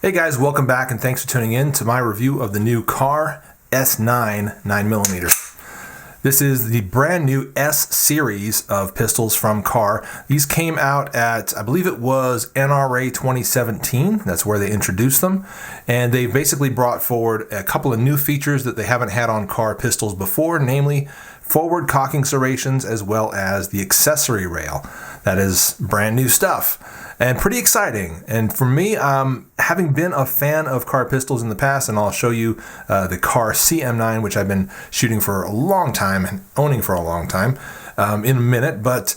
Hey guys, welcome back and thanks for tuning in to my review of the new Kahr S9 9mm. This is the brand new S series of pistols from Kahr. These came out at, I believe it was NRA 2017. That's where they introduced them. And they basically brought forward a couple of new features that they haven't had on Kahr pistols before, namely forward cocking serrations as well as the accessory rail. That is brand new stuff and pretty exciting. And for me, having been a fan of Kahr pistols in the past, and I'll show you the Kahr CM9, which I've been shooting for a long time and owning for a long time, in a minute. But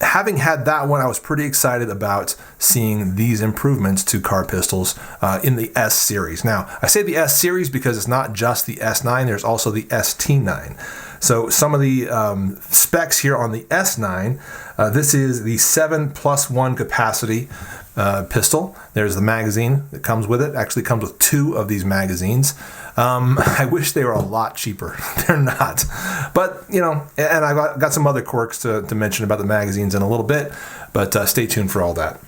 having had that one, I was pretty excited about seeing these improvements to Kahr pistols in the S series. Now, I say the S series because it's not just the S9, there's also the ST9. So some of the specs here on the S9, this is the 7+1 capacity pistol. There's the magazine that comes with it. Actually comes with 2 of these magazines. I wish they were a lot cheaper. They're not. But, you know, and I got some other quirks to mention about the magazines in a little bit, but stay tuned for all that.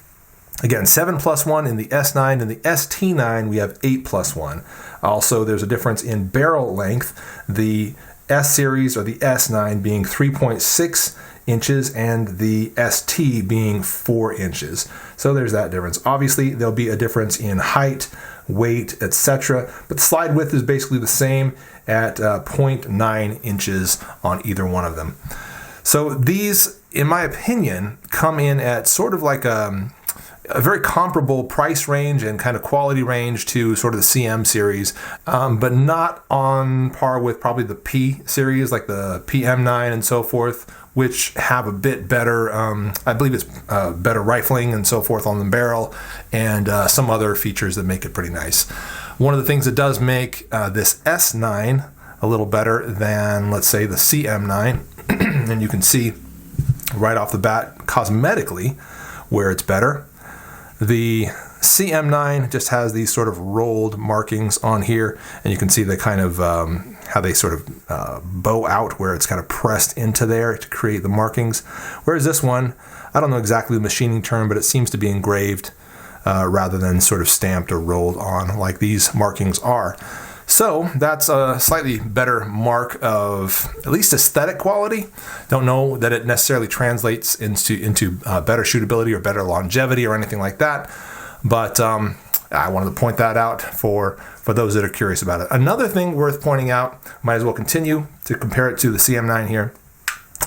Again, 7+1 in the S9. In the ST9, we have 8+1. Also, there's a difference in barrel length. The S series or the S9 being 3.6 inches and the ST being 4 inches. So there's that difference. Obviously, there'll be a difference in height, weight, etc. But the slide width is basically the same at 0.9 inches on either one of them. So these, in my opinion, come in at sort of like a very comparable price range and kind of quality range to sort of the CM series, but not on par with probably the P series, like the PM9 and so forth, which have a bit better, I believe it's better rifling and so forth on the barrel, and some other features that make it pretty nice. One of the things that does make this S9 a little better than, let's say, the CM9, and you can see right off the bat cosmetically where it's better. The CM9 just has these sort of rolled markings on here, and you can see the kind of how they sort of bow out where it's kind of pressed into there to create the markings. Whereas this one, I don't know exactly the machining term, but it seems to be engraved rather than sort of stamped or rolled on like these markings are. So that's a slightly better mark of at least aesthetic quality. Don't know that it necessarily translates into better shootability or better longevity or anything like that, but I wanted to point that out for those that are curious about it. Another thing worth pointing out, might as well continue to compare it to the CM9 here,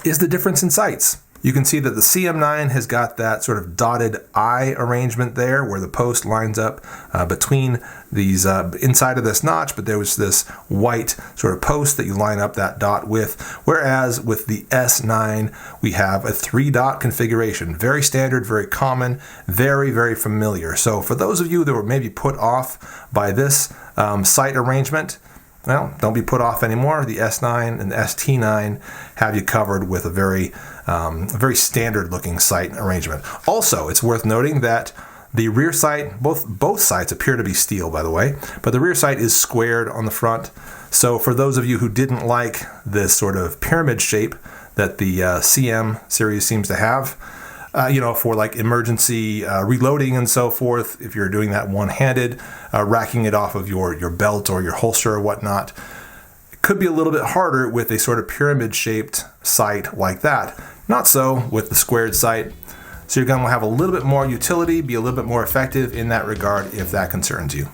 is the difference in sights. You can see that the CM9 has got that sort of dotted eye arrangement there where the post lines up between these inside of this notch, but there was this white sort of post that you line up that dot with, whereas with the S9 we have a 3-dot configuration. Very standard, very common, very, very familiar. So for those of you that were maybe put off by this sight arrangement, well, don't be put off anymore. The S9 and the ST9 have you covered with a very standard looking sight arrangement. Also, it's worth noting that the rear sight, both sights appear to be steel, by the way, but the rear sight is squared on the front. So for those of you who didn't like this sort of pyramid shape that the CM series seems to have, for like emergency reloading and so forth, if you're doing that one-handed, racking it off of your belt or your holster or whatnot, it could be a little bit harder with a sort of pyramid-shaped sight like that. Not so with the squared sight. So your gun will have a little bit more utility, be a little bit more effective in that regard if that concerns you.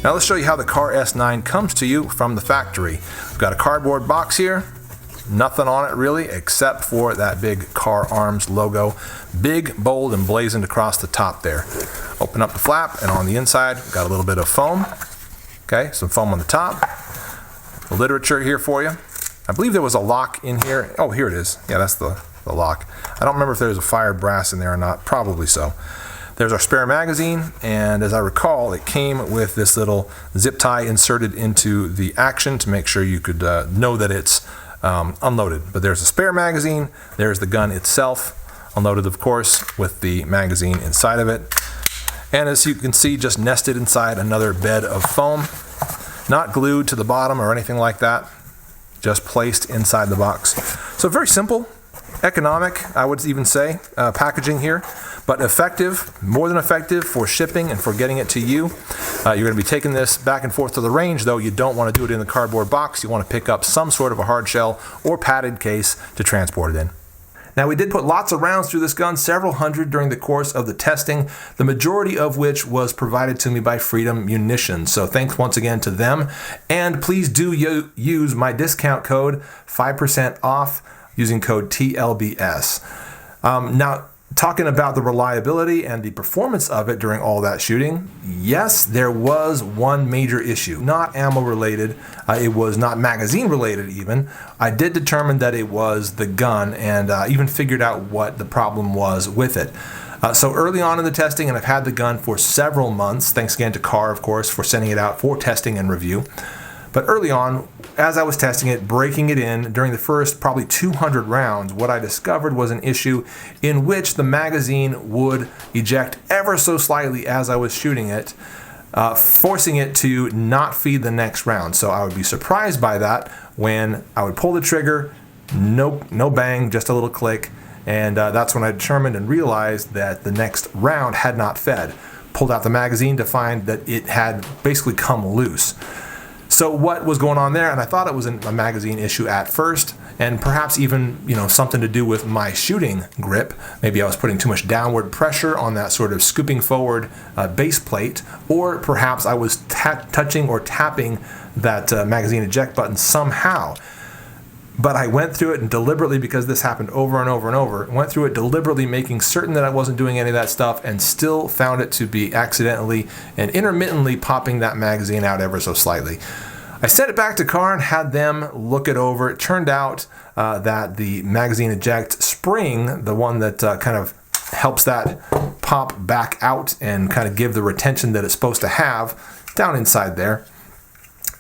Now let's show you how the Kahr S9 comes to you from the factory. We've got a cardboard box here, nothing on it really except for that big Kahr Arms logo, big, bold, and blazoned across the top there. Open up the flap, and on the inside we've got a little bit of foam. Okay, some foam on the top. The literature here for you. I believe there was a lock in here. Oh, here it is. Yeah, that's the lock. I don't remember if there was a fired brass in there or not. Probably so. There's our spare magazine, and as I recall, it came with this little zip tie inserted into the action to make sure you could know that it's unloaded. But there's a spare magazine, there's the gun itself, unloaded of course, with the magazine inside of it. And as you can see, just nested inside another bed of foam, not glued to the bottom or anything like that, just placed inside the box. So very simple, economic, I would even say, packaging here, but effective, more than effective for shipping and for getting it to you. You're going to be taking this back and forth to the range, though you don't want to do it in the cardboard box. You want to pick up some sort of a hard shell or padded case to transport it in. Now, we did put lots of rounds through this gun, several hundred during the course of the testing, the majority of which was provided to me by Freedom Munitions. So thanks once again to them. And please do use my discount code, 5% off, using code TLBS. Now, talking about the reliability and the performance of it during all that shooting, yes, there was one major issue. Not ammo related, it was not magazine related even. I did determine that it was the gun and even figured out what the problem was with it. So early on in the testing, and I've had the gun for several months, thanks again to Carr, of course, for sending it out for testing and review. But early on, as I was testing it, breaking it in, during the first probably 200 rounds, what I discovered was an issue in which the magazine would eject ever so slightly as I was shooting it, forcing it to not feed the next round. So I would be surprised by that when I would pull the trigger, no bang, just a little click, and that's when I determined and realized that the next round had not fed. Pulled out the magazine to find that it had basically come loose. So what was going on there? And I thought it was a magazine issue at first, and perhaps even something to do with my shooting grip. Maybe I was putting too much downward pressure on that sort of scooping forward base plate, or perhaps I was touching or tapping that magazine eject button somehow. But I went through it and deliberately, because this happened over and over and over, went through it deliberately, making certain that I wasn't doing any of that stuff, and still found it to be accidentally and intermittently popping that magazine out ever so slightly. I sent it back to Carr and had them look it over. It turned out that the magazine eject spring, the one that kind of helps that pop back out and kind of give the retention that it's supposed to have down inside there,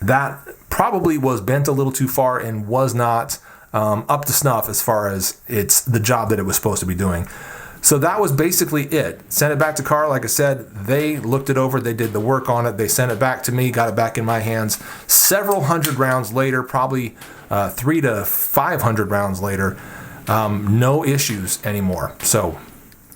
that probably was bent a little too far and was not up to snuff as far as it's the job that it was supposed to be doing. So that was basically it. Sent it back to Carr. Like I said, they looked it over. They did the work on it. They sent it back to me, got it back in my hands. Several hundred rounds later, probably 300 to 500 rounds later, no issues anymore. So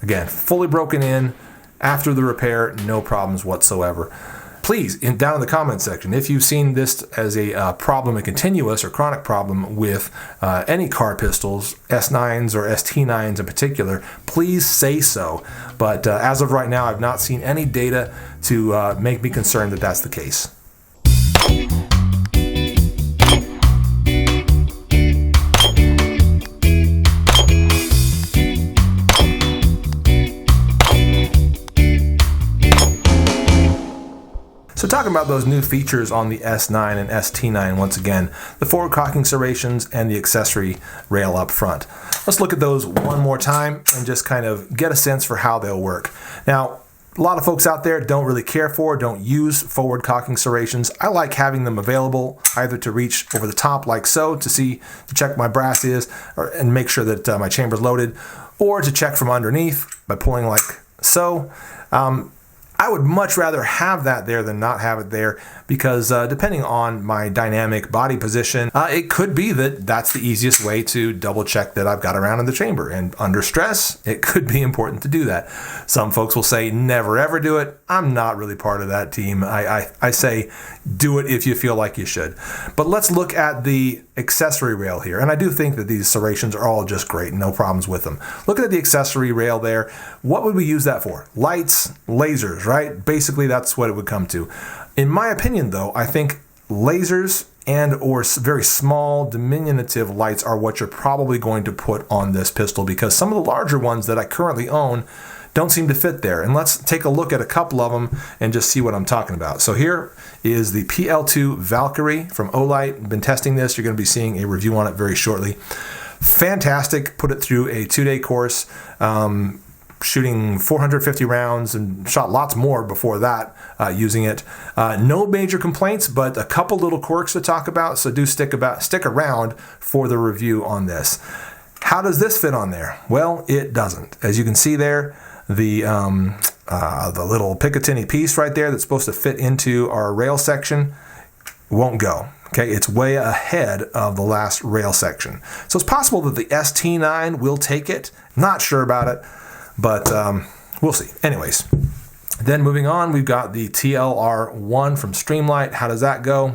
again, fully broken in after the repair, no problems whatsoever. Please, down in the comments section, if you've seen this as a problem, a continuous or chronic problem with any Carr pistols, S9s or ST9s in particular, please say so. But as of right now, I've not seen any data to make me concerned that that's the case. So talking about those new features on the S9 and ST9 once again, the forward cocking serrations and the accessory rail up front. Let's look at those one more time and just kind of get a sense for how they'll work. Now, a lot of folks out there don't really care for, don't use forward cocking serrations. I like having them available either to reach over the top like so to check my brass is and make sure that my chamber's loaded, or to check from underneath by pulling like so. I would much rather have that there than not have it there, because depending on my dynamic body position, it could be that that's the easiest way to double check that I've got a round in the chamber. And under stress, it could be important to do that. Some folks will say never ever do it. I'm not really part of that team. I say do it if you feel like you should. But let's look at the accessory rail here. And I do think that these serrations are all just great, no problems with them. Looking at the accessory rail there, what would we use that for? Lights, lasers, right? Basically, that's what it would come to. In my opinion, though, I think lasers and or very small diminutive lights are what you're probably going to put on this pistol, because some of the larger ones that I currently own don't seem to fit there. And let's take a look at a couple of them and just see what I'm talking about. So here is the PL2 Valkyrie from Olight. Been testing this. You're going to be seeing a review on it very shortly. Fantastic. Put it through a 2-day course, shooting 450 rounds and shot lots more before that using it. No major complaints, but a couple little quirks to talk about. So do stick around for the review on this. How does this fit on there? Well, it doesn't. As you can see there, the the little Picatinny piece right there that's supposed to fit into our rail section won't go. Okay, it's way ahead of the last rail section. So it's possible that the ST9 will take it. Not sure about it, but we'll see. Anyways, then moving on, we've got the TLR1 from Streamlight. How does that go?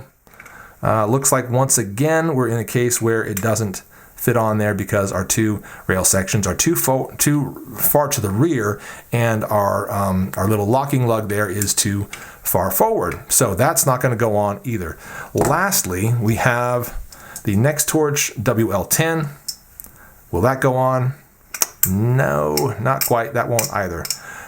Looks like once again we're in a case where it doesn't fit on there because our two rail sections are too far to the rear, and our little locking lug there is too far forward. So that's not going to go on either. Lastly, we have the Nextorch WL10. Will that go on? No, not quite. That won't either.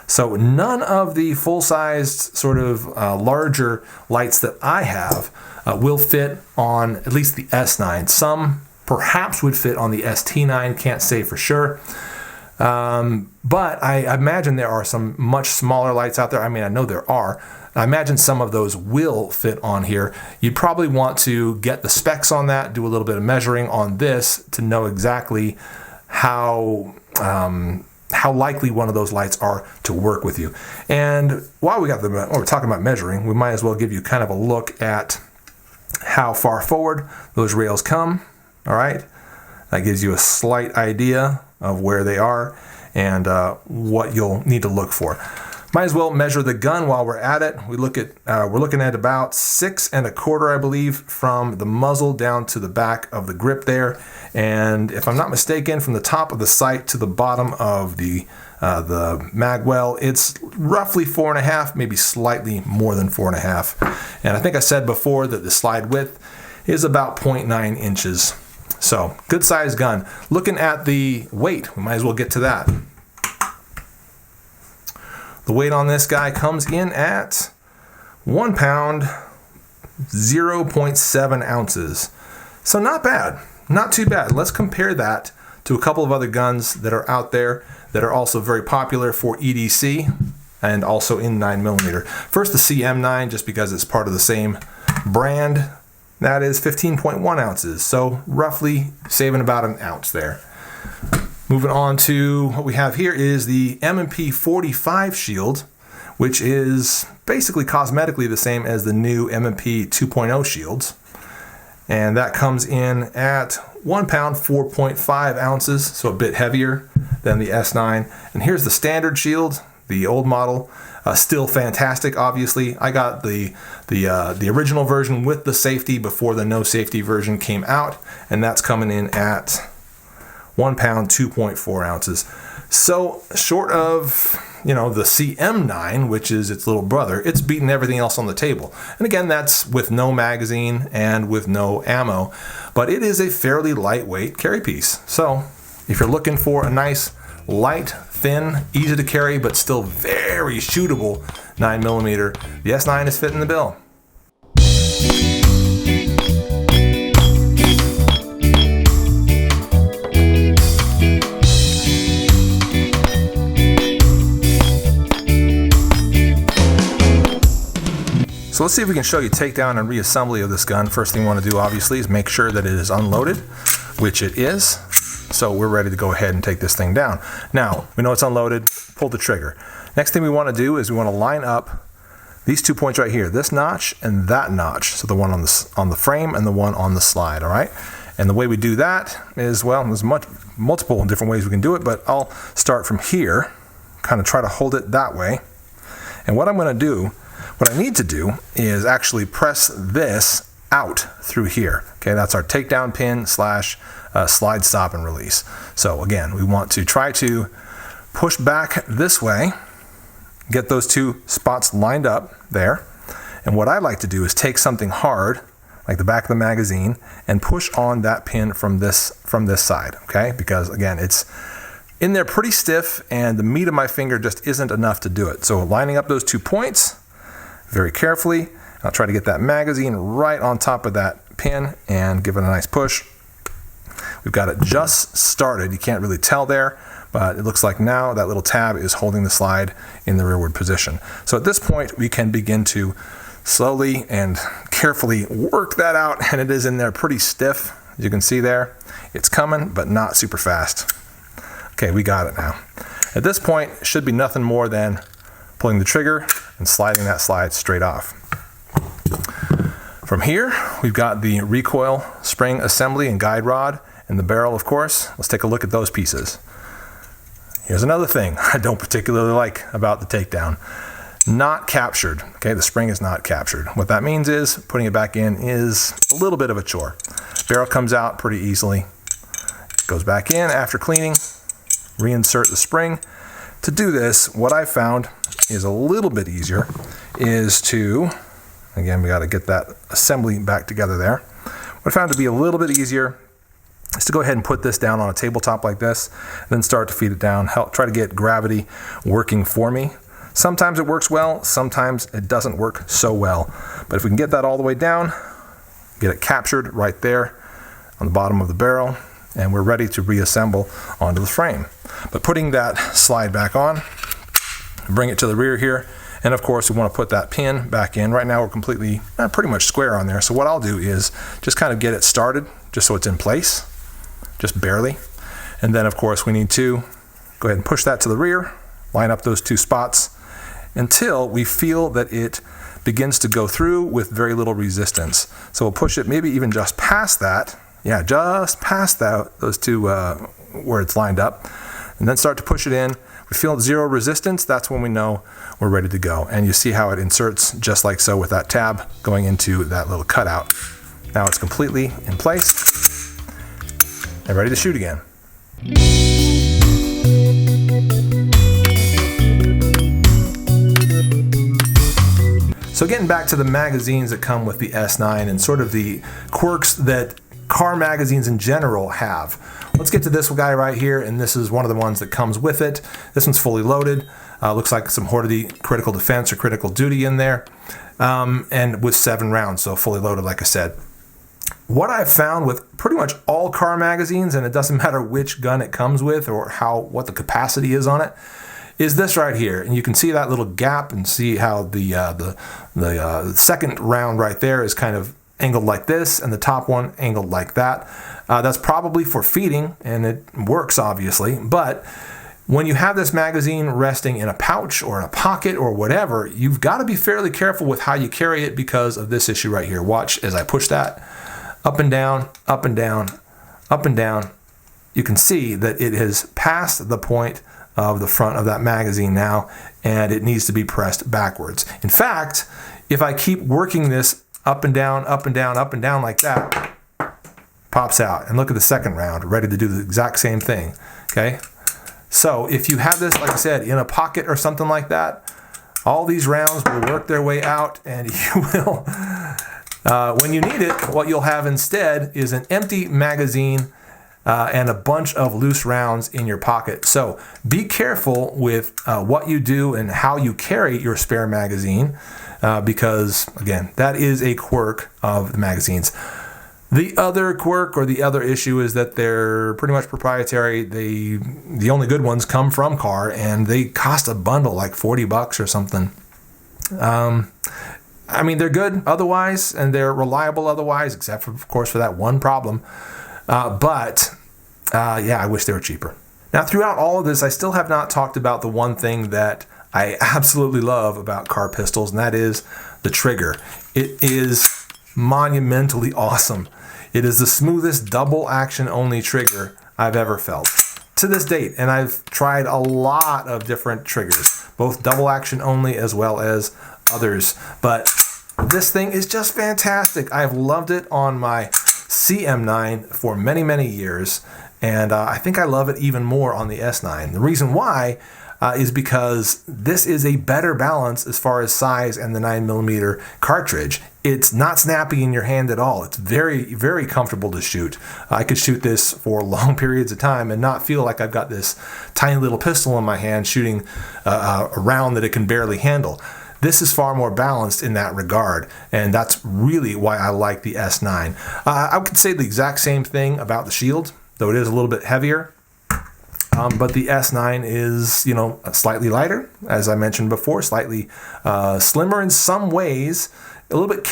So none of the full-sized sort of larger lights that I have will fit on at least the S9. Some perhaps would fit on the ST9, can't say for sure. But I imagine there are some much smaller lights out there. I mean, I know there are. I imagine some of those will fit on here. You'd probably want to get the specs on that, do a little bit of measuring on this to know exactly how likely one of those lights are to work with you. And while we're talking about measuring, we might as well give you kind of a look at how far forward those rails come. All right, that gives you a slight idea of where they are and what you'll need to look for. Might as well measure the gun while we're at it. We're looking at about 6 1/4, I believe, from the muzzle down to the back of the grip there. And if I'm not mistaken, from the top of the sight to the bottom of the mag well, it's roughly 4 1/2, maybe slightly more than 4 1/2. And I think I said before that the slide width is about 0.9 inches. So good size gun. Looking at the weight, we might as well get to that. The weight on this guy comes in at 1 pound, 0.7 ounces. So not bad, not too bad. Let's compare that to a couple of other guns that are out there that are also very popular for EDC and also in 9mm. First, the CM9, just because it's part of the same brand. That is 15.1 ounces, so roughly saving about an ounce there. Moving on to what we have here is the M&P 45 shield, which is basically cosmetically the same as the new M&P 2.0 shields. And that comes in at 1 pound, 4.5 ounces, so a bit heavier than the S9. And here's the standard shield, the old model. Still fantastic, obviously. I got the original version with the safety before the no safety version came out, and that's coming in at 1 pound, 2.4 ounces. So short of, the CM9, which is its little brother, it's beating everything else on the table. And again, that's with no magazine and with no ammo, but it is a fairly lightweight carry piece. So if you're looking for a nice, light, thin, easy to carry, but still very shootable 9mm, the S9 is fitting the bill. So let's see if we can show you takedown and reassembly of this gun. First thing we want to do, obviously, is make sure that it is unloaded, which it is. So we're ready to go ahead and take this thing down. Now, we know it's unloaded, pull the trigger. Next thing we want to do is we want to line up these 2 points right here, this notch and that notch. So the one on the frame and the one on the slide, all right? And the way we do that is, well, there's multiple different ways we can do it, but I'll start from here, kind of try to hold it that way. And what I need to do is actually press this out through here. Okay, that's our takedown pin / slide stop and release. So again, we want to try to push back this way, get those two spots lined up there. And what I like to do is take something hard, like the back of the magazine, and push on that pin from this side, okay? Because again, it's in there pretty stiff and the meat of my finger just isn't enough to do it. So lining up those 2 points very carefully, I'll try to get that magazine right on top of that pin and give it a nice push. We've got it just started. You can't really tell there, but it looks like now that little tab is holding the slide in the rearward position. So at this point, we can begin to slowly and carefully work that out, and it is in there pretty stiff. As you can see there, it's coming, but not super fast. Okay, we got it now. At this point, it should be nothing more than pulling the trigger and sliding that slide straight off. From here, we've got the recoil spring assembly and guide rod and the barrel, of course. Let's take a look at those pieces. Here's another thing I don't particularly like about the takedown. Not captured. Okay, the spring is not captured. What that means is putting it back in is a little bit of a chore. Barrel comes out pretty easily. Goes back in after cleaning. Reinsert the spring. To do this, what I found is a little bit easier is to, again, we got to get that assembly back together there. What I found to be a little bit easier is to go ahead and put this down on a tabletop like this, then start to feed it down, try to get gravity working for me. Sometimes it works well, sometimes it doesn't work so well. But if we can get that all the way down, get it captured right there on the bottom of the barrel, and we're ready to reassemble onto the frame. But putting that slide back on, bring it to the rear here, and of course we want to put that pin back in. Right now we're completely, pretty much square on there, so what I'll do is just kind of get it started, just so it's in place, just barely. And then of course we need to go ahead and push that to the rear, line up those two spots, until we feel that it begins to go through with very little resistance. So we'll push it maybe even just past that. Yeah, just past that, those two where it's lined up. And then start to push it in. We feel zero resistance, that's when we know we're ready to go. And you see how it inserts just like so with that tab going into that little cutout. Now it's completely in place and ready to shoot again. So getting back to the magazines that come with the S9 and sort of the quirks that car magazines in general have. Let's get to this guy right here, and this is one of the ones that comes with it. This one's fully loaded. Looks like some Hornady Critical Defense or Critical Duty in there, and with 7 rounds, so fully loaded like I said. What I've found with pretty much all car magazines, and it doesn't matter which gun it comes with or what the capacity is on it, is this right here. And you can see that little gap and see how the second round right there is kind of angled like this, and the top one angled like that. That's probably for feeding, and it works obviously, but when you have this magazine resting in a pouch or in a pocket or whatever, you've got to be fairly careful with how you carry it because of this issue right here. Watch as I push that up and down, up and down, up and down. You can see that it has passed the point of the front of that magazine now, and it needs to be pressed backwards. In fact, if I keep working this up and down, up and down, up and down like that, pops out. And look at the second round, ready to do the exact same thing, okay? So if you have this, like I said, in a pocket or something like that, all these rounds will work their way out, and you will, when you need it, what you'll have instead is an empty magazine and a bunch of loose rounds in your pocket. So be careful with what you do and how you carry your spare magazine, because again, that is a quirk of the magazines. The other quirk or the other issue is that they're pretty much proprietary. The only good ones come from Car, and they cost a bundle like $40 or something. I mean, they're good otherwise, and they're reliable otherwise, except for, of course, for that one problem. But I wish they were cheaper. Now, throughout all of this, I still have not talked about the one thing that I absolutely love about Car pistols, and that is the trigger. It is monumentally awesome. It is the smoothest double action only trigger I've ever felt to this date, and I've tried a lot of different triggers, both double action only as well as others, but this thing is just fantastic. I've loved it on my CM9 for many, many years, and I think I love it even more on the S9. The reason why is because this is a better balance as far as size and the 9mm cartridge. It's not snappy in your hand at all. It's very, very comfortable to shoot. I could shoot this for long periods of time and not feel like I've got this tiny little pistol in my hand shooting a round that it can barely handle. This is far more balanced in that regard, and that's really why I like the S9. I could say the exact same thing about the Shield, though it is a little bit heavier. But the S9 is, slightly lighter, as I mentioned before, slightly slimmer in some ways, a little bit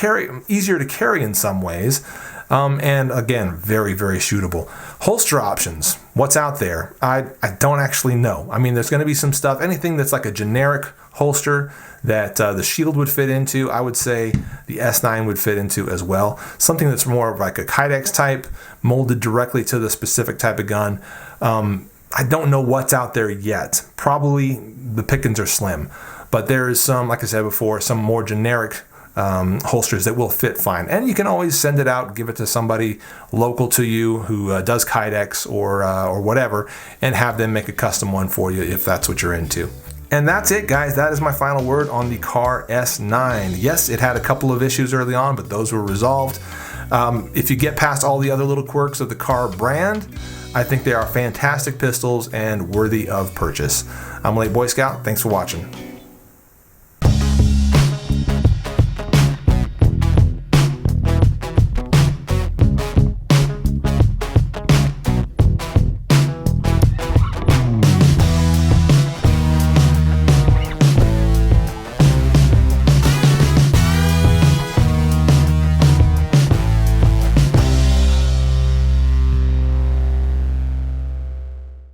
easier to carry in some ways. And again, very, very shootable. Holster options, what's out there? I don't actually know. I mean, there's going to be some stuff, anything that's like a generic holster that the Shield would fit into, I would say the S9 would fit into as well. Something that's more of like a Kydex type, molded directly to the specific type of gun. I don't know what's out there yet. Probably the pickings are slim, but there is some, like I said before, some more generic holsters that will fit fine. And you can always send it out, give it to somebody local to you who does Kydex or whatever, and have them make a custom one for you if that's what you're into. And that's it, guys. That is my final word on the KAR S9. Yes, it had a couple of issues early on, but those were resolved. If you get past all the other little quirks of the KAR brand, I think they are fantastic pistols and worthy of purchase. I'm Late Boy Scout. Thanks for watching.